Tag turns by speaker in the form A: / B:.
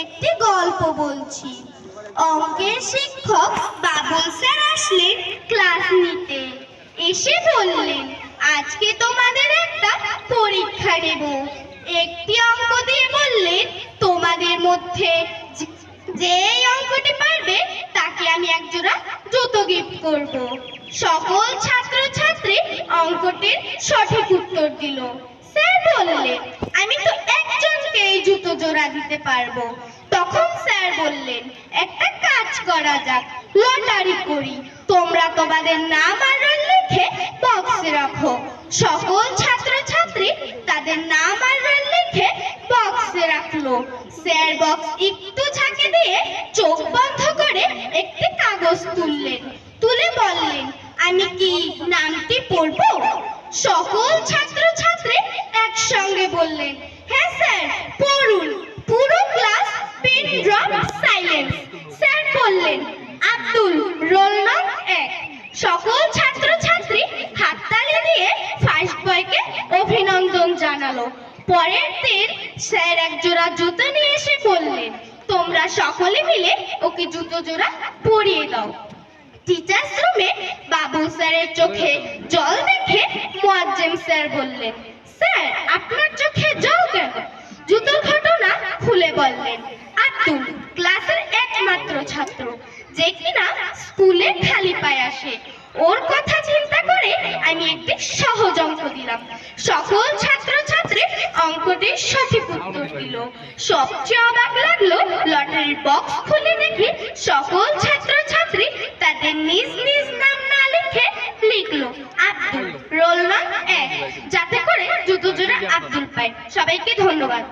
A: একটি গল্প বলছি। অঙ্কের শিক্ষক বাবুল স্যার আসলেন ক্লাস নিতে। এসে বললেন, আজকে তোমাদের একটা পরীক্ষা নেব। একটি অঙ্ক দিয়ে বললেন, তোমাদের মধ্যে যে এই অঙ্কটি পারবে তাকে আমি একজোড়া জুতো গিফট করব। সকল ছাত্রছাত্রী অঙ্কটির সঠিক উত্তর দিল। স্যার বললেন, আমি তো একজনকে এই জুতো জোড়া দিতে পারবো। তখন স্যার বললেন, একটা কাজ করা যাক, লটারি করি। তোমরা তোমাদের নাম আর রোল লিখে বক্সে রাখো। সকল ছাত্রছাত্রী তাদের নাম আর রোল লিখে বক্সে রাখলো। স্যার বক্স একটু ঝাঁকে দিয়ে চোখ বন্ধ করে একটি কাগজ তুললেন। তুলে বললেন, আমি কি নামটি পড়বো? সকল ছাত্রছাত্রী একসঙ্গে বললেন, হ্যাঁ স্যার পড়ুন। পুরো class pin drop silence. Sir বললেন, আব্দুল, রোল নং 1। সকল ছাত্রছাত্রী হাততালি দিয়ে ফার্স্ট বয়কে অভিনন্দন জানালো। পরের দিন স্যার এক জোড়া জুতো নিয়ে এসে বললেন, তোমরা সকলে মিলে ওকে জুতো জোড়া পরিয়ে দাও। টিচার্স রুমে বাবুল স্যারের চোখে জল দেখে মুয়াজ্জেম স্যার বললেন, স্যার আপনার চোখে জল কেন? জুতোর ঘটনা খুলে বললেন। আব্দুল ক্লাসের একমাত্র ছাত্র, যে কিনা স্কুলে খালি পায়ে আসে। ওর কথা চিন্তা করে আমি একটি সহজ অঙ্ক দিলাম। সকল ছাত্রছাত্রী অঙ্কটির সঠিক উত্তর দিল। সবচেয়ে অবাক লাগলো, লটারির বক্স খুলে দেখি সকল ছাত্রছাত্রী তাদের নিজ নিজ নাম না লিখে লিখলো আব্দুল, রোল নং 1, যাতে করে জুতো জোড়া আব্দুল পায়। সবাইকে ধন্যবাদ।